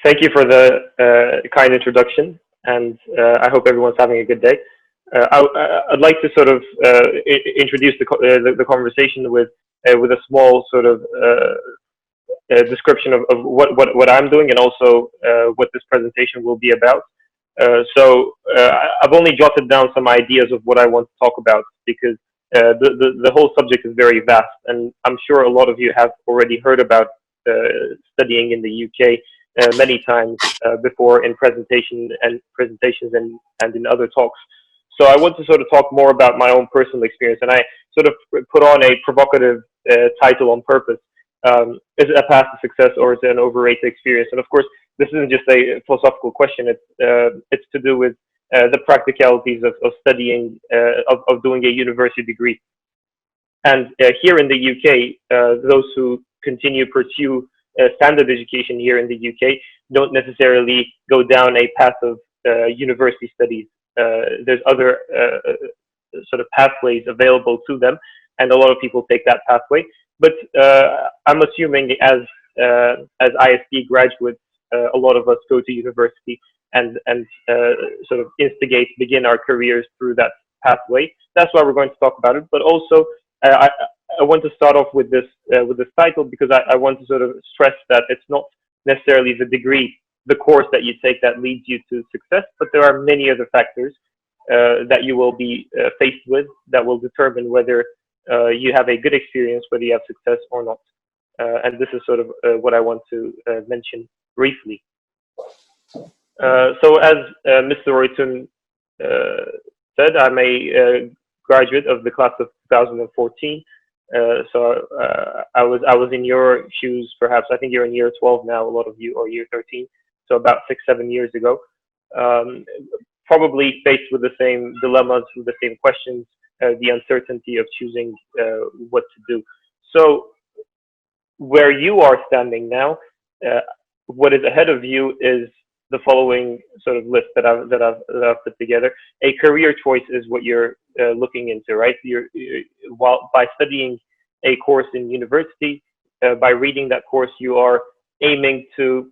Thank you for the kind introduction, and I hope everyone's having a good day. I'd like to sort of introduce the conversation with a small sort of description of what I'm doing and also what this presentation will be about. I've only jotted down some ideas of what I want to talk about because the whole subject is very vast, and I'm sure a lot of you have already heard about studying in the UK many times before in presentations and in other talks. So I want to sort of talk more about my own personal experience, and I sort of put on a provocative title on purpose. Is it a path to success or is it an overrated experience? And of course, this isn't just a philosophical question. It's to do with the practicalities of studying, of doing a university degree. And here in the UK, those who pursue standard education here in the UK don't necessarily go down a path of university studies. There's other sort of pathways available to them, and a lot of people take that pathway. But I'm assuming as ISB graduates, a lot of us go to university and sort of begin our careers through that pathway. That's why we're going to talk about it. But also, I want to start off with this title because I want to sort of stress that it's not necessarily the degree, the course that you take that leads you to success, but there are many other factors that you will be faced with that will determine whether you have a good experience, whether you have success or not. And this is sort of what I want to mention briefly. So as Mr. Royton said, I'm a graduate of the class of 2014. I was in your shoes, perhaps. I think you're in year 12 now, a lot of you, or year 13. So about 6-7 years ago, probably faced with the same dilemmas, with the same questions, the uncertainty of choosing what to do. So where you are standing now, what is ahead of you is the following sort of list that I've put together. A career choice is what you're looking into, right? While by studying a course in university, by reading that course, you are aiming to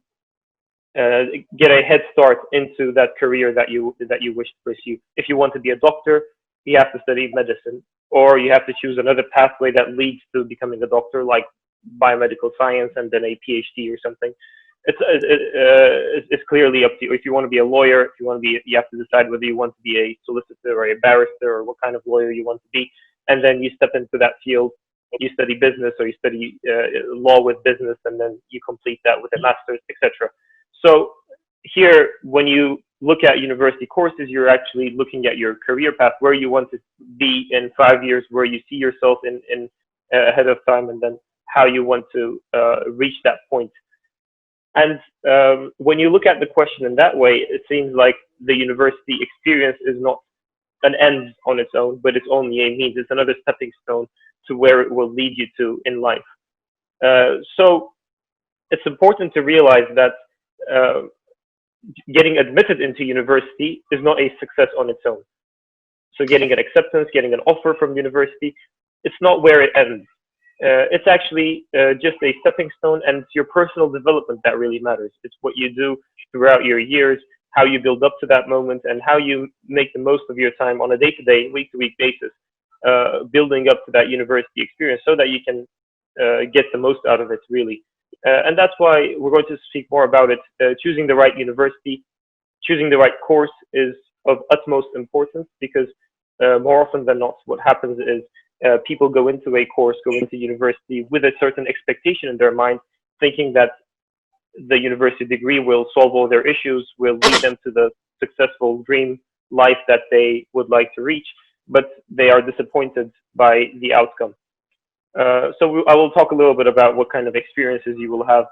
get a head start into that career that you wish to pursue. If you want to be a doctor, you have to study medicine, or you have to choose another pathway that leads to becoming a doctor, like biomedical science and then a PhD or something. It's clearly up to you. If you want to be a lawyer, you have to decide whether you want to be a solicitor or a barrister or what kind of lawyer you want to be, and then you step into that field. You study business or you study law with business, and then you complete that with a master's, etc. So here, when you look at university courses, you're actually looking at your career path, where you want to be in 5 years, where you see yourself in ahead of time, and then how you want to reach that point. And when you look at the question in that way, it seems like the university experience is not an end on its own, but it's only a means. It's another stepping stone to where it will lead you to in life. So it's important to realize that getting admitted into university is not a success on its own. So getting an acceptance, getting an offer from university, it's not where it ends. It's actually just a stepping stone, and it's your personal development that really matters. It's what you do throughout your years, how you build up to that moment, and how you make the most of your time on a day-to-day, week-to-week basis, building up to that university experience so that you can get the most out of it, really. And that's why we're going to speak more about it. Choosing the right university, choosing the right course is of utmost importance, because more often than not, what happens is people go into a course, go into university with a certain expectation in their mind, thinking that the university degree will solve all their issues, will lead them to the successful dream life that they would like to reach, but they are disappointed by the outcome. So I will talk a little bit about what kind of experiences you will have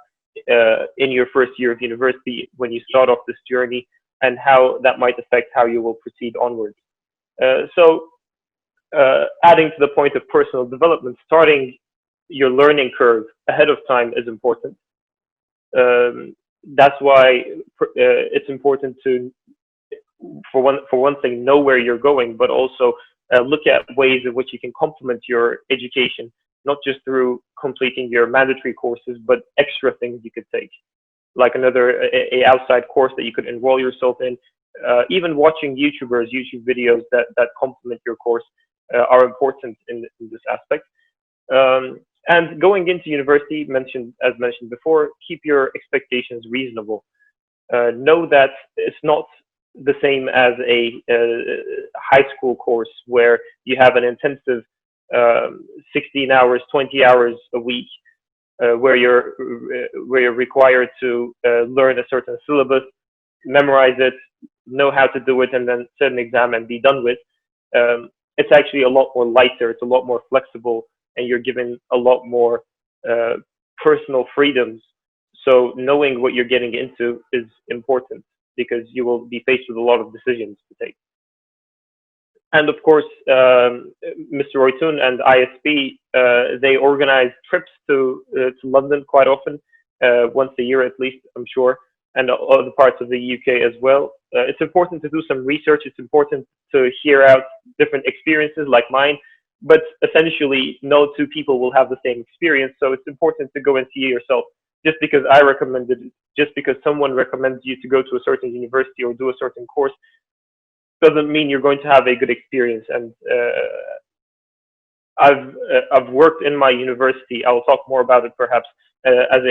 in your first year of university when you start off this journey, and how that might affect how you will proceed onwards. Adding to the point of personal development, starting your learning curve ahead of time is important. That's why it's important to, for one thing, know where you're going, but also look at ways in which you can complement your education, not just through completing your mandatory courses, but extra things you could take. like another outside course that you could enroll yourself in. Even watching YouTube videos that complement your course are important in this aspect. And going into university, as mentioned before, keep your expectations reasonable. Know that it's not the same as a high school course where you have an intensive 16 hours, 20 hours a week, where you're required to learn a certain syllabus, memorize it, know how to do it, and then sit an exam and be done with. It's actually a lot more lighter. It's a lot more flexible, and you're given a lot more personal freedoms. So knowing what you're getting into is important because you will be faced with a lot of decisions to take. And of course, Mr. Roytun and ISB, they organize trips to London quite often, once a year at least, I'm sure, and other parts of the UK as well. It's important to do some research. It's important to hear out different experiences like mine, but essentially no two people will have the same experience. So it's important to go and see yourself. Just because I recommended it, just because someone recommends you to go to a certain university or do a certain course, doesn't mean you're going to have a good experience. And I've worked in my university. I'll talk more about it perhaps as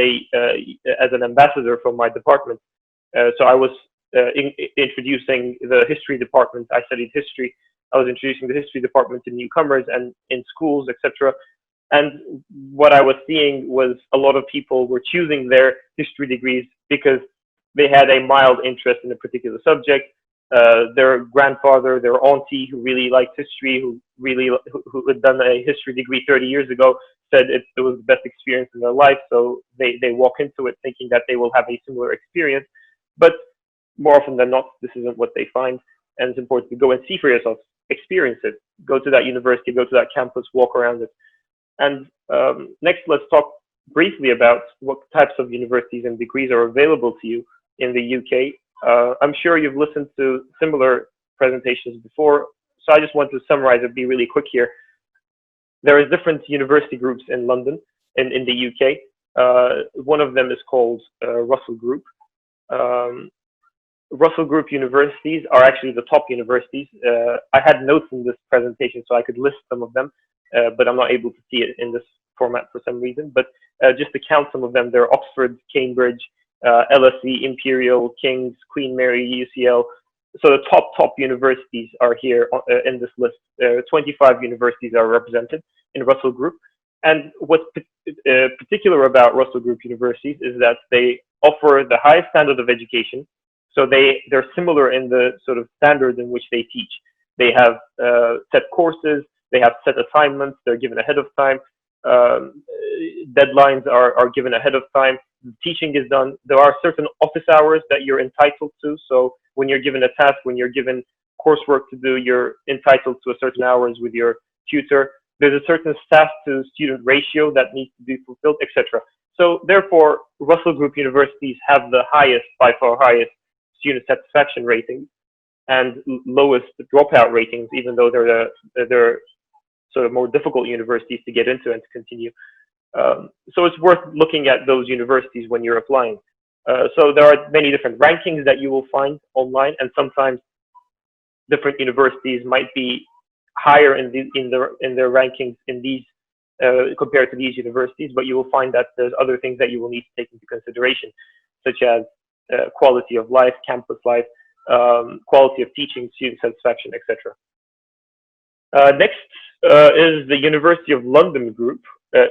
an ambassador from my department. So I was introducing the history department. I studied history. I was introducing the history department to newcomers and in schools, etc. And what I was seeing was a lot of people were choosing their history degrees because they had a mild interest in a particular subject. Their grandfather, their auntie who really liked history, who had done a history degree 30 years ago, said it was the best experience in their life. So they walk into it thinking that they will have a similar experience. But more often than not, this isn't what they find. And it's important to go and see for yourself, experience it, go to that university, go to that campus, walk around it. And next, let's talk briefly about what types of universities and degrees are available to you in the UK. I'm sure you've listened to similar presentations before, so I just want to summarize it, be really quick here. There is different university groups in London, in the UK. One of them is called Russell Group. Russell Group universities are actually the top universities. I had notes in this presentation so I could list some of them, but I'm not able to see it in this format for some reason. But just to count some of them, there are Oxford, Cambridge, LSE, Imperial, King's, Queen Mary, UCL. So the top universities are here in this list. 25 universities are represented in Russell Group. And what's particular about Russell Group universities is that they offer the highest standard of education. So they're similar in the sort of standards in which they teach. They have set courses, they have set assignments, they're given ahead of time. Deadlines are given ahead of time. Teaching is done. There are certain office hours that you're entitled to. So when you're given a task, when you're given coursework to do, you're entitled to a certain hours with your tutor. There's a certain staff to student ratio that needs to be fulfilled, etc. So therefore, Russell Group universities have the highest, by far highest, student satisfaction ratings and lowest dropout ratings, even though they're sort of more difficult universities to get into and to continue. So it's worth looking at those universities when you're applying. So there are many different rankings that you will find online, and sometimes different universities might be higher in their rankings in these compared to these universities, but you will find that there's other things that you will need to take into consideration, such as quality of life, campus life, quality of teaching, student satisfaction, etc. Next is the University of London Group.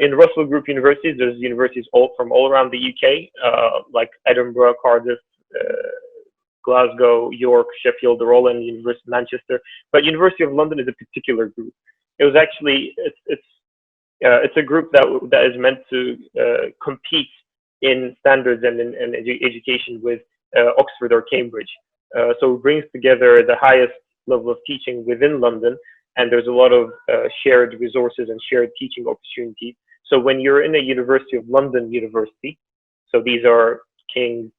In Russell Group universities, there's universities from all around the UK, like Edinburgh, Cardiff, Glasgow, York, Sheffield, they're all in University of Manchester. But University of London is a particular group. It was actually, it's a group that is meant to compete in standards and in education with Oxford or Cambridge. So it brings together the highest level of teaching within London, and there's a lot of shared resources and shared teaching opportunities. So when you're in a University of London university, so these are King's,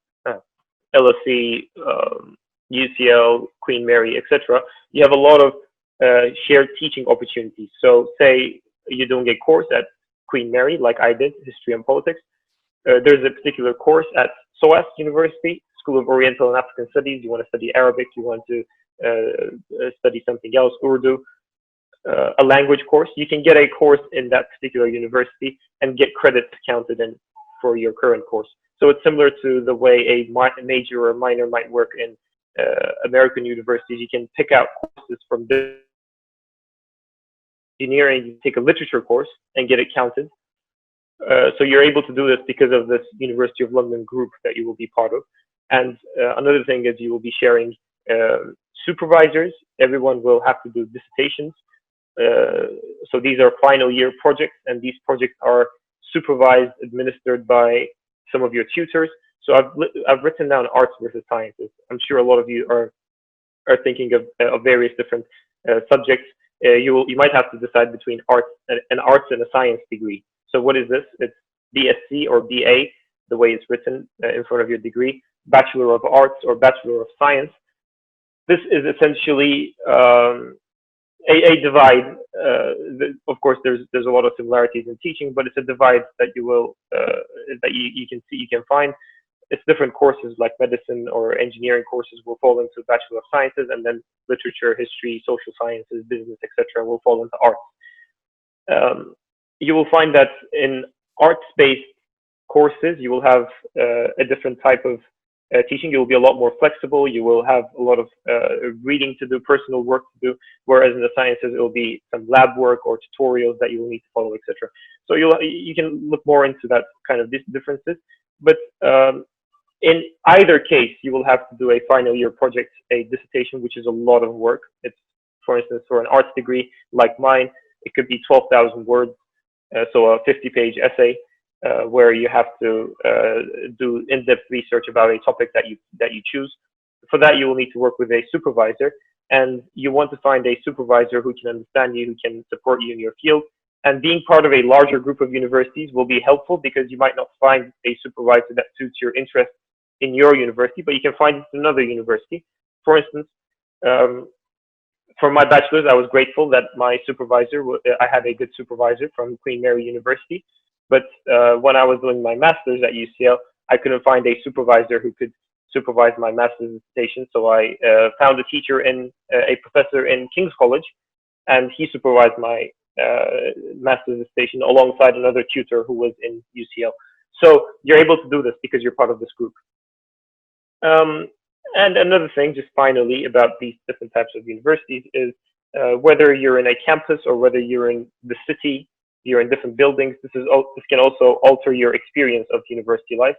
LSE, UCL, Queen Mary, etc., you have a lot of shared teaching opportunities. So say you're doing a course at Queen Mary, like I did, history and politics, there's a particular course at SOAS University, School of Oriental and African Studies. You want to study Arabic, you want to study something else, Urdu, a language course. You can get a course in that particular university and get credits counted in for your current course. So it's similar to the way a major or minor might work in American universities. You can pick out courses from engineering, you take a literature course and get it counted. So you're able to do this because of this University of London group that you will be part of. And another thing is you will be sharing supervisors. Everyone will have to do dissertations. So these are final year projects, and these projects are supervised, administered by some of your tutors. So I've written down arts versus sciences. I'm sure a lot of you are thinking of various different subjects. You might have to decide between arts and a science degree. So what is this? It's BSc or BA, the way it's written in front of your degree, Bachelor of Arts or Bachelor of Science. This is essentially a divide. Of course, there's a lot of similarities in teaching, but it's a divide that you can find. It's different courses like medicine or engineering courses will fall into Bachelor of Sciences, and then literature, history, social sciences, business, etc. will fall into arts. You will find that in arts-based courses, you will have a different type of teaching. You will be a lot more flexible. You will have a lot of reading to do, personal work to do, whereas in the sciences, it will be some lab work or tutorials that you will need to follow, etc. So you can look more into that kind of differences. But in either case, you will have to do a final year project, a dissertation, which is a lot of work. It's, for instance, for an arts degree like mine, it could be 12,000 words, so a 50-page essay. Where you have to do in-depth research about a topic that you choose. For that, you will need to work with a supervisor, and you want to find a supervisor who can understand you, who can support you in your field. And being part of a larger group of universities will be helpful because you might not find a supervisor that suits your interest in your university, but you can find it in another university. For instance, for my bachelor's, I was grateful that my supervisor, I had a good supervisor from Queen Mary University. But when I was doing my master's at UCL, I couldn't find a supervisor who could supervise my master's dissertation. So I found a professor in King's College, and he supervised my master's dissertation alongside another tutor who was in UCL. So you're able to do this because you're part of this group. And another thing, just finally, about these different types of universities is whether you're in a campus or whether you're in the city, you're in different buildings. This can also alter your experience of university life.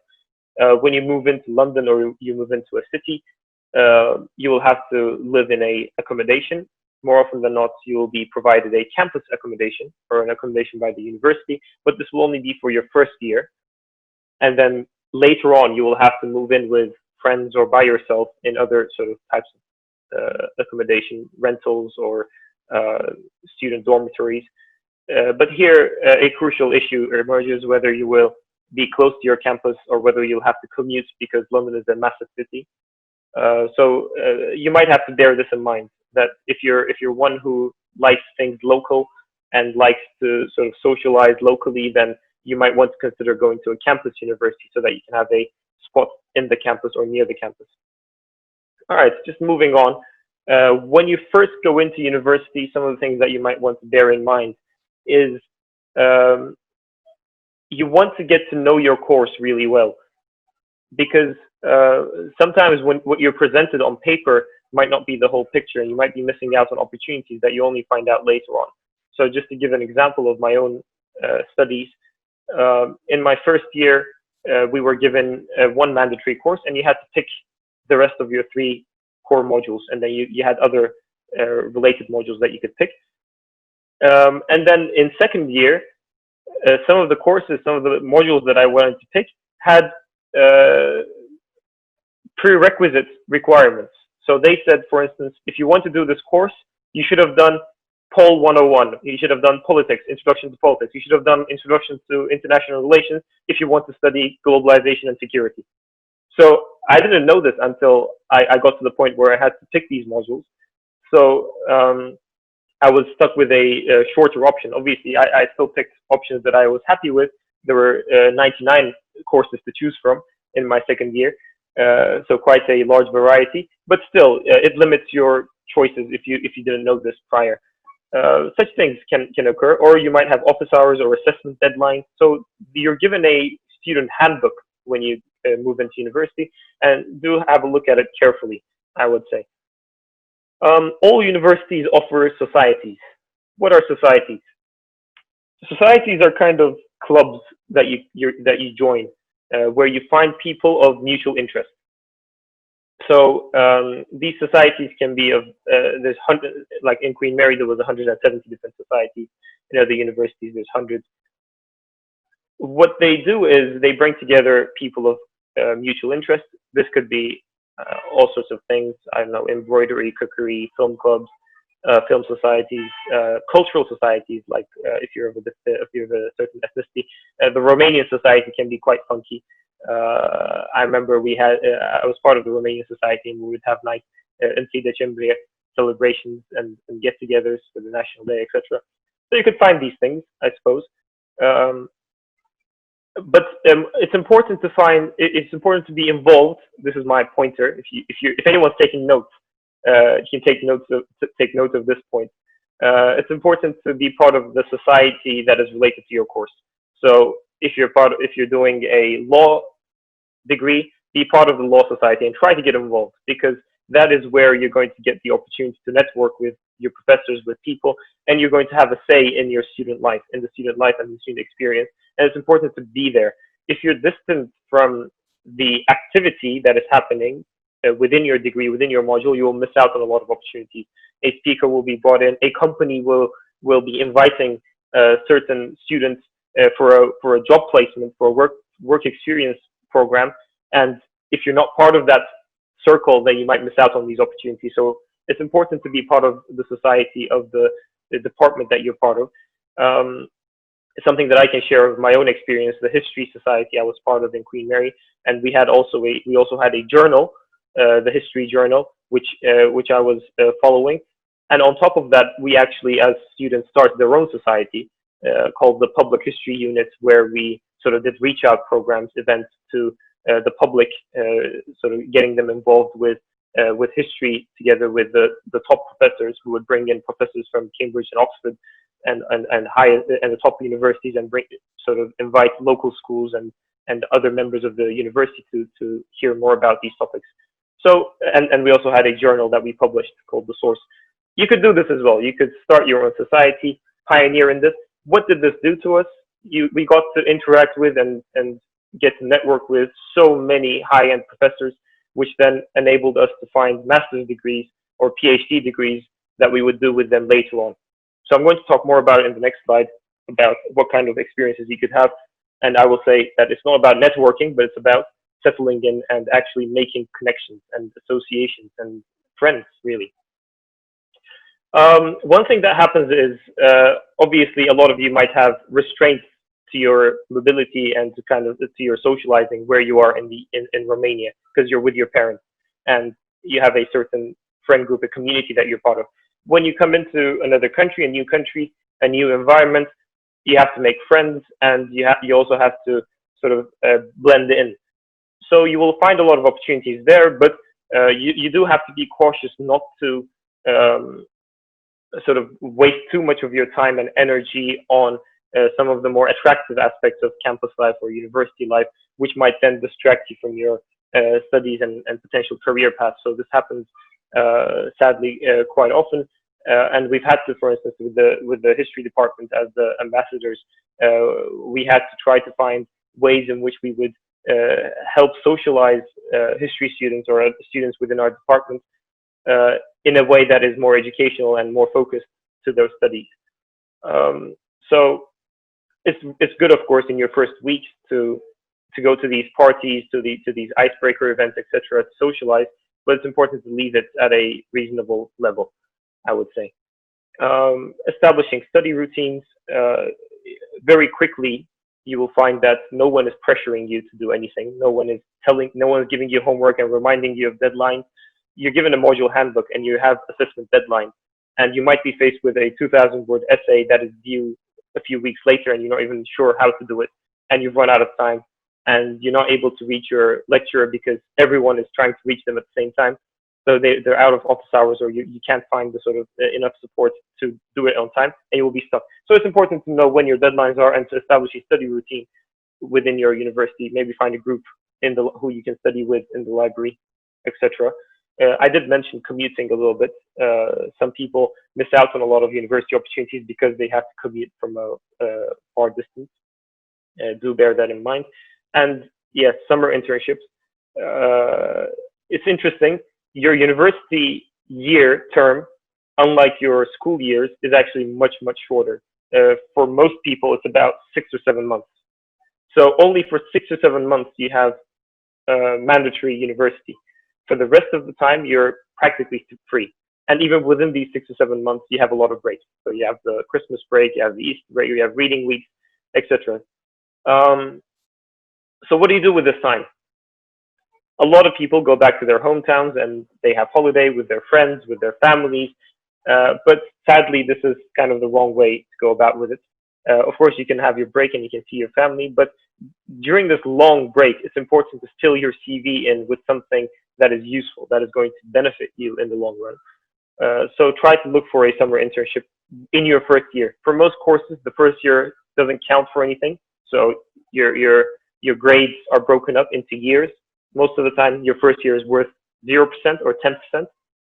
When you move into London or you move into a city, you will have to live in a accommodation. More often than not, you will be provided a campus accommodation or an accommodation by the university, but this will only be for your first year. And then later on, you will have to move in with friends or by yourself in other sort of types of accommodation, rentals or student dormitories. But here, a crucial issue emerges whether you will be close to your campus or whether you'll have to commute because London is a massive city. So you might have to bear this in mind, that if you're one who likes things local and likes to sort of socialize locally, then you might want to consider going to a campus university so that you can have a spot in the campus or near the campus. All right, just moving on. When you first go into university, some of the things that you might want to bear in mind is you want to get to know your course really well, because sometimes when what you're presented on paper might not be the whole picture, and you might be missing out on opportunities that you only find out later on. So just to give an example of my own studies, in my first year, we were given one mandatory course, and you had to pick the rest of your 3 core modules, and then you had other related modules that you could pick. And then in second year, some of the courses, some of the modules that I wanted to pick had prerequisite requirements. So they said, for instance, if you want to do this course, you should have done Pol 101. You should have done politics, introduction to politics. You should have done introduction to international relations if you want to study globalization and security. So I didn't know this until I got to the point where I had to pick these modules. So I was stuck with a shorter option. Obviously, I still picked options that I was happy with. There were 99 courses to choose from in my second year. So quite a large variety, but still, it limits your choices if you didn't know this prior. Such things can occur, or you might have office hours or assessment deadlines. So you're given a student handbook when you move into university, and do have a look at it carefully, I would say. All universities offer societies. What are societies? Societies are kind of clubs that you join, where you find people of mutual interest. So these societies can be of like in Queen Mary there was 170 different societies. In other universities there's hundreds. What they do is they bring together people of mutual interest. This could be all sorts of things. I don't know, embroidery, cookery, film clubs, film societies, cultural societies. Like if you're of a certain ethnicity, the Romanian society can be quite funky. I remember I was part of the Romanian society, and we would have nice in Decembrie celebrations and get-togethers for the National Day, etc. So you could find these things, I suppose. But it's important to find. It's important to be involved. This is my pointer. If anyone's taking notes, you can take note of this point. It's important to be part of the society that is related to your course. So if you're doing a law degree, be part of the law society and try to get involved, because that is where you're going to get the opportunity to network with your professors, with people, and you're going to have a say in your student life, and the student experience. And it's important to be there. If you're distant from the activity that is happening within your degree, within your module, you will miss out on a lot of opportunities. A speaker will be brought in. A company will be inviting certain students for a job placement, for a work experience program. And if you're not part of that circle, then you might miss out on these opportunities. So it's important to be part of the society of the department that you're part of. Something that I can share of my own experience, the history society I was part of in Queen Mary, and we also had a journal, the history journal, which I was following. And on top of that, we actually, as students, started their own society called the Public History Unit, where we sort of did reach out programs, events to the public, sort of getting them involved with history, together with the top professors, who would bring in professors from Cambridge and Oxford and the top universities, and invite local schools and other members of the university to hear more about these topics. So and we also had a journal that we published called The Source. You could do this as well. You could start your own society, pioneer in this. What did this do to us? We got to interact with and get to network with so many high-end professors, which then enabled us to find master's degrees or PhD degrees that we would do with them later on. So I'm going to talk more about it in the next slide, about what kind of experiences you could have. And I will say that it's not about networking, but it's about settling in and actually making connections and associations and friends, really. One thing that happens is, obviously, a lot of you might have restraints to your mobility and to your socializing where you are in Romania, because you're with your parents and you have a certain friend group, a community that you're part of. When you come into another country, a new environment, you have to make friends, and you also have to sort of blend in. So you will find a lot of opportunities there, but you do have to be cautious not to sort of waste too much of your time and energy on some of the more attractive aspects of campus life or university life, which might then distract you from your studies and potential career paths. So this happens sadly quite often, and we've had to, for instance, with the history department as the ambassadors, we had to try to find ways in which we would help socialize history students or students within our department in a way that is more educational and more focused to their studies. So it's good, of course, in your first weeks to go to these parties, to these icebreaker events, etc., to socialize, but it's important to leave it at a reasonable level, I would say. Establishing study routines. Very quickly, you will find that no one is pressuring you to do anything. No one is giving you homework and reminding you of deadlines. You're given a module handbook and you have assessment deadlines, and you might be faced with a 2,000-word essay that is due a few weeks later, and you're not even sure how to do it, and you've run out of time, and you're not able to reach your lecturer because everyone is trying to reach them at the same time. So they're out of office hours, or you can't find the sort of enough support to do it on time, and you will be stuck. So it's important to know when your deadlines are and to establish a study routine within your university. Maybe find a group who you can study with in the library, etc. I did mention commuting a little bit. Some people miss out on a lot of university opportunities because they have to commute from a far distance. Do bear that in mind. And yes, summer internships. It's interesting. Your university year term, unlike your school years, is actually much, much shorter. For most people, it's about 6 or 7 months. So only for 6 or 7 months you have mandatory university. For the rest of the time, you're practically free. And even within these 6 or 7 months, you have a lot of breaks. So you have the Christmas break, you have the Easter break, you have reading weeks, etc. So what do you do with this time? A lot of people go back to their hometowns and they have holiday with their friends, with their families. But sadly, this is kind of the wrong way to go about with it. Of course, you can have your break and you can see your family, but during this long break, it's important to fill your CV in with something that is useful, that is going to benefit you in the long run. So try to look for a summer internship in your first year. For most courses, the first year doesn't count for anything. So your grades are broken up into years. Most of the time, your first year is worth 0% or 10%.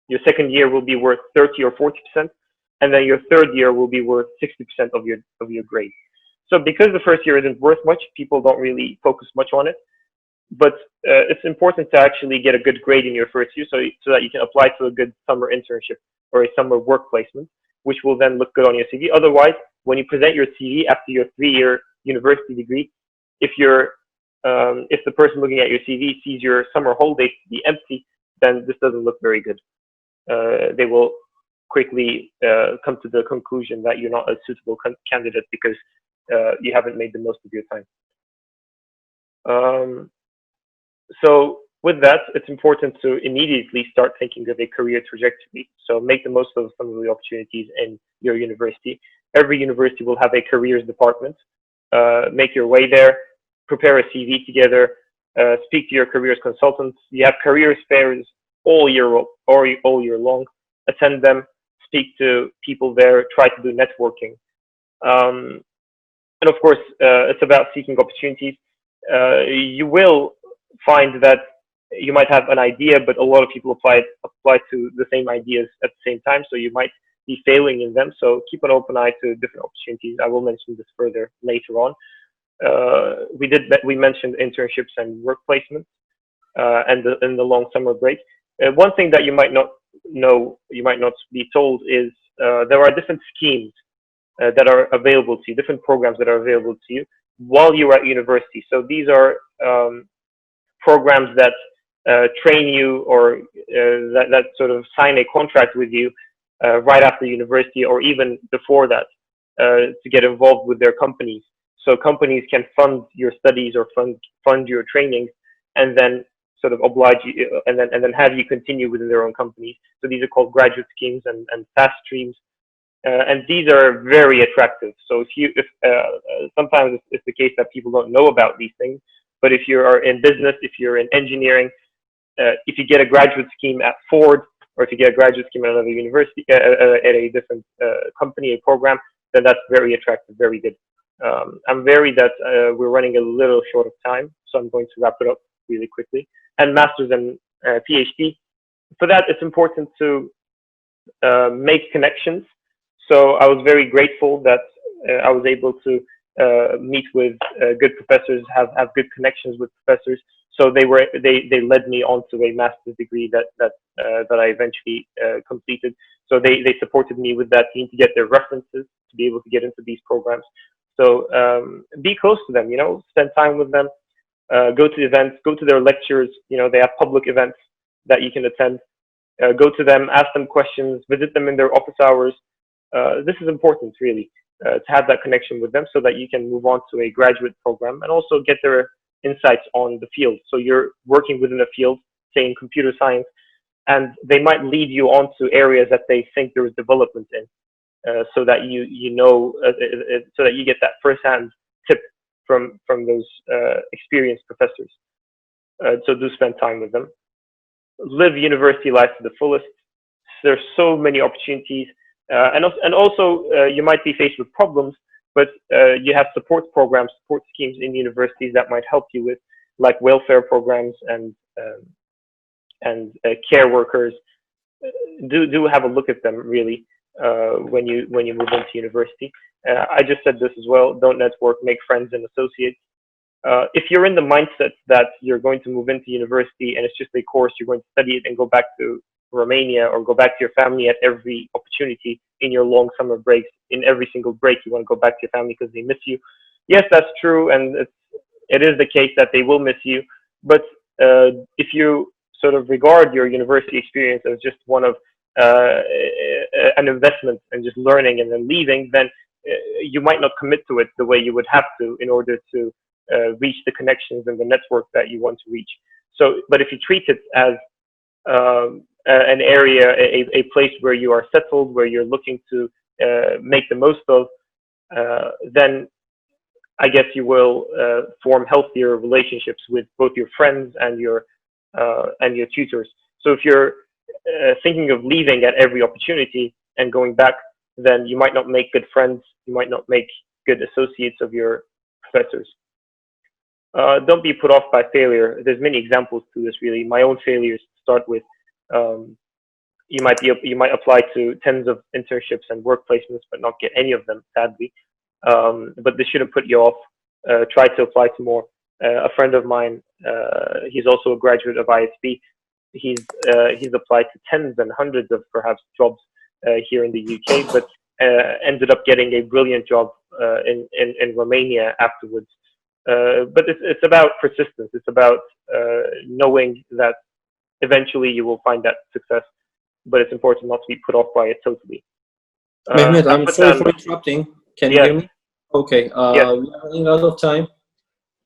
Your second year will be worth 30 or 40%. And then your third year will be worth 60% of your grade. So because the first year isn't worth much, people don't really focus much on it. But it's important to actually get a good grade in your first year so that you can apply to a good summer internship or a summer work placement, which will then look good on your CV. Otherwise, when you present your CV after your 3-year university degree, if the person looking at your CV sees your summer holidays to be empty, then this doesn't look very good. They will quickly come to the conclusion that you're not a suitable candidate because you haven't made the most of your time. So with that, it's important to immediately start thinking of a career trajectory. So make the most of some of the opportunities in your university. Every university will have a careers department. Make your way there, prepare a CV together, speak to your careers consultants. You have careers fairs all year long. Attend them, speak to people there, try to do networking. And of course, it's about seeking opportunities. You will find that you might have an idea, but a lot of people apply to the same ideas at the same time. So you might be failing in them. So keep an open eye to different opportunities. I will mention this further later on. We mentioned internships and work placements and the long summer break. One thing that you might not know, you might not be told, is there are different schemes that are available to you, different programs that are available to you while you're at university. So these are programs that train you or that sort of sign a contract with you right after university or even before that to get involved with their companies. So companies can fund your studies or fund your trainings and then sort of oblige you and then have you continue within their own companies. So these are called graduate schemes and fast streams. And these are very attractive. So if sometimes it's the case that people don't know about these things, but if you are in business, if you're in engineering, if you get a graduate scheme at Ford, or if you get a graduate scheme at another university, at a different company, a program, then that's very attractive, very good. I'm worried that we're running a little short of time, so I'm going to wrap it up really quickly. And master's and PhD. For that, it's important to make connections. So I was very grateful that I was able to meet with good professors, have good connections with professors. So they led me on to a master's degree that I eventually completed. So they supported me with that team to get their references to be able to get into these programs. So be close to them, spend time with them, go to events, go to their lectures. They have public events that you can attend. Go to them, ask them questions, visit them in their office hours. This is important, really, to have that connection with them so that you can move on to a graduate program and also get their insights on the field. So you're working within a field, say in computer science, and they might lead you on to areas that they think there is development in, so that so that you get that firsthand tip from those experienced professors. So do spend time with them. Live university life to the fullest. There's so many opportunities, and also you might be faced with problems, but you have support programs, support schemes in universities that might help you with, like welfare programs and care workers. Do have a look at them really when you move into university. I just said this as well. Don't network, make friends and associates. If you're in the mindset that you're going to move into university and it's just a course, you're going to study it and go back to Romania or go back to your family at every opportunity in your long summer breaks, in every single break you want to go back to your family because they miss you. Yes, that's true, and it is the case that they will miss you. But if you sort of regard your university experience as just one of an investment and just learning and then leaving, then you might not commit to it the way you would have to in order to reach the connections and the network that you want to reach. So, but if you treat it as an area, a place where you are settled, where you're looking to make the most of, then I guess you will form healthier relationships with both your friends and your tutors. So if you're thinking of leaving at every opportunity and going back, then you might not make good friends. You might not make good associates of your professors. Don't be put off by failure. There's many examples to this, really. My own failures to start with. You might apply to tens of internships and work placements, but not get any of them, sadly. But this shouldn't put you off. Try to apply to more. A friend of mine, he's also a graduate of ISB. He's applied to tens and hundreds of perhaps jobs here in the UK, but ended up getting a brilliant job in Romania afterwards. But it's about persistence. It's about knowing that eventually you will find that success, but it's important not to be put off by it totally. Mehmed, I'm sorry for interrupting. Can you hear me? Okay. Yes. We are running out of time.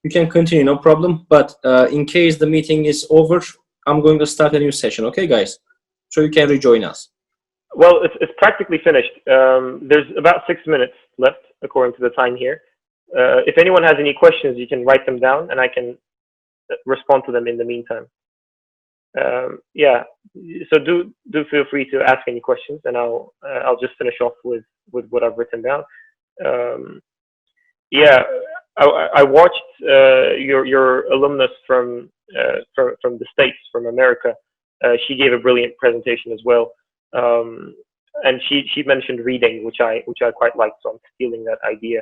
You can continue, no problem. But in case the meeting is over, I'm going to start a new session. Okay, guys? So you can rejoin us. Well, it's practically finished. There's about 6 minutes left, according to the time here. If anyone has any questions, you can write them down, and I can respond to them in the meantime. Yeah, so do feel free to ask any questions, and I'll just finish off with what I've written down. Yeah, I watched your alumnus from the States, from America. She gave a brilliant presentation as well, and she mentioned reading, which I quite liked. So I'm stealing that idea.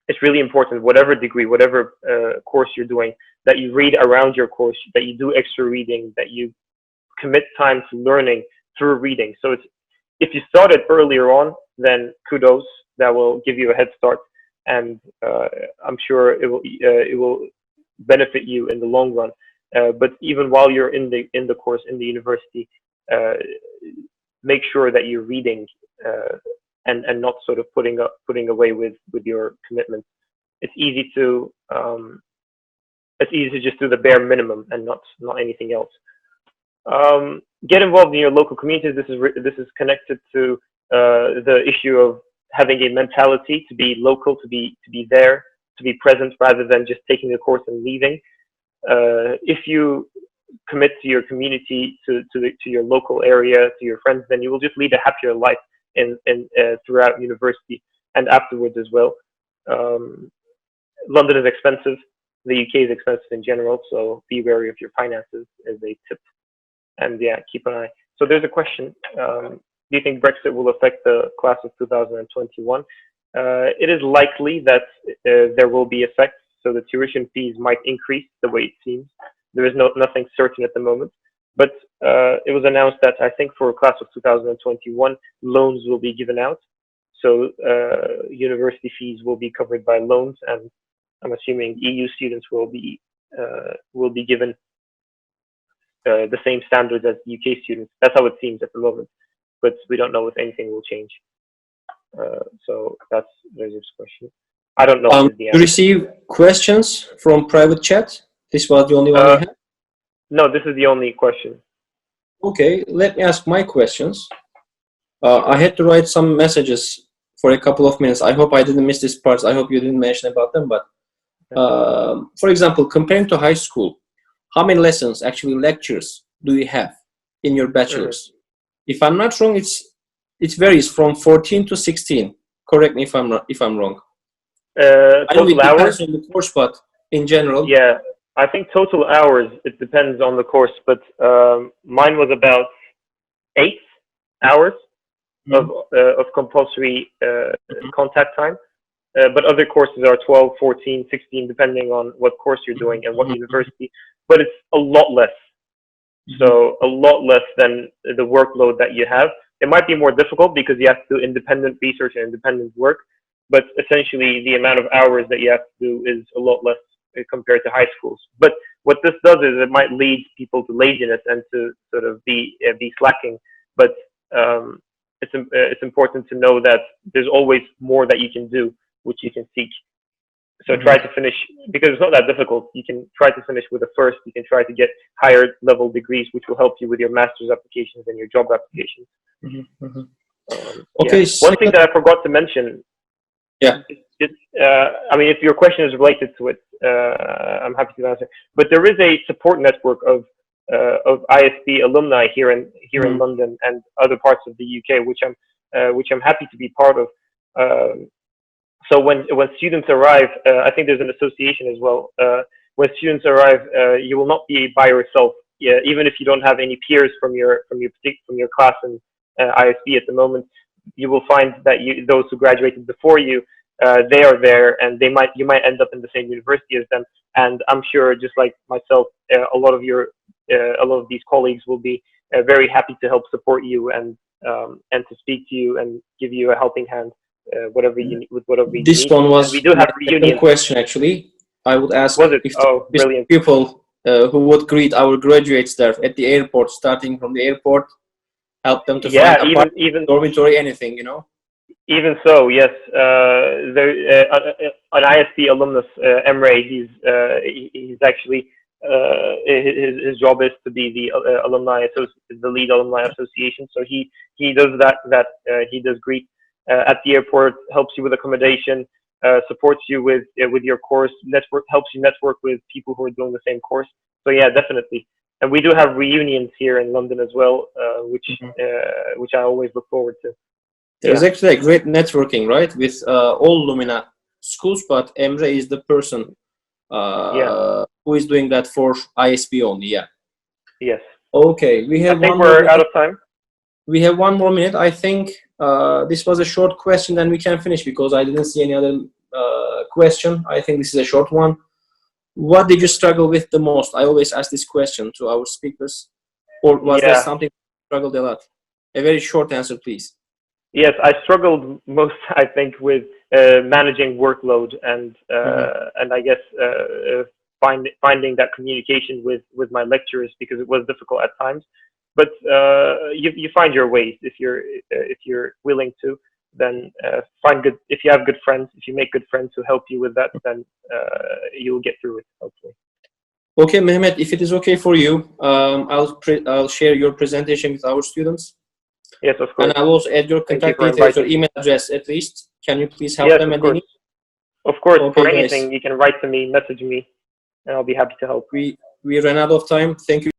It's really important, whatever degree, whatever course you're doing, that you read around your course, that you do extra reading, that you commit time to learning through reading. So if you started earlier on, then kudos. That will give you a head start, and I'm sure it will benefit you in the long run. But even while you're in the course in the university, make sure that you're reading. And not sort of putting away with your commitments. It's easy to just do the bare minimum and not anything else. Get involved in your local communities. This is connected to the issue of having a mentality to be local, to be there, to be present, rather than just taking the course and leaving. If you commit to your community, to your local area, to your friends, then you will just lead a happier life throughout university and afterwards as well. London is expensive. The UK is expensive in general, so be wary of your finances as a tip. And yeah, keep an eye. So there's a question. Do you think Brexit will affect the class of 2021? It is likely that there will be effects. So the tuition fees might increase the way it seems. There is nothing certain at the moment. But it was announced that I think for class of 2021, loans will be given out. So university fees will be covered by loans, and I'm assuming EU students will be given the same standards as UK students. That's how it seems at the moment, but we don't know if anything will change. So there's this question. I don't know. You receive questions from private chat? This was the only one you had? No, this is the only question. Okay, let me ask my questions. I had to write some messages for a couple of minutes. I hope I didn't miss this part. I hope you didn't mention about them. But for example, comparing to high school, how many lessons, actually lectures, do you have in your bachelor's? If I'm not wrong, it varies from 14 to 16. Correct me if I'm wrong. I know it Total hours? depends on the course, but in general. Yeah, I think total hours, it depends on the course, but mine was about 8 hours of compulsory contact time. But other courses are 12, 14, 16, depending on what course you're doing and what university. But it's a lot less. So a lot less than the workload that you have. It might be more difficult because you have to do independent research and independent work. But essentially, the amount of hours that you have to do is a lot less compared to high schools. But what this does is it might lead people to laziness and to sort of be slacking. But it's important to know that there's always more that you can do, which you can seek. So try to finish, because it's not that difficult. You can try to finish with a first. You can try to get higher level degrees, which will help you with your master's applications and your job applications. Okay. Yeah. One thing that I forgot to mention. Yeah. I mean, if your question is related to it, I'm happy to answer. But there is a support network of ISB alumni here in London and other parts of the UK, which I'm happy to be part of. So when students arrive, I think there's an association as well. When students arrive, you will not be by yourself. Yeah, even if you don't have any peers from your class in ISB at the moment, you will find that those who graduated before you, they are there, and you might end up in the same university as them. And I'm sure, just like myself, a lot of these colleagues will be very happy to help support you and to speak to you and give you a helping hand. Whatever you need. This one was we do have reunions. Question actually. I would ask if brilliant. People who would greet our graduates there at the airport, starting from the airport, help them to find a dormitory, anything, Even so, yes. An ISB alumnus, Emre, he's actually his job is to be the lead alumni association. So he does that. He does greet at the airport, helps you with accommodation, supports you with your course, helps you network with people who are doing the same course. So yeah, definitely. And we do have reunions here in London as well, which I always look forward to. There's actually a great networking, right, with all Lumina schools, but Emre is the person who is doing that for ISB only. Yeah. Yes. Okay, I think we're out of time. We have 1 more minute. I think this was a short question, then we can finish because I didn't see any other question. I think this is a short one. What did you struggle with the most? I always ask this question to our speakers. Or was there something you struggled a lot? A very short answer, please. Yes, I struggled most, I think, with managing workload and I guess finding that communication with my lecturers, because it was difficult at times. But you find your ways if you're willing to. Then if you have good friends, if you make good friends who help you with that, then you'll get through it, hopefully. Okay, Mehmet, if it is okay for you, I'll share your presentation with our students. Yes, of course. And I'll also add your contact details or email address at least. Can you please help them? Of course. Okay, for anything, guys, you can write to me, message me, and I'll be happy to help. We ran out of time. Thank you.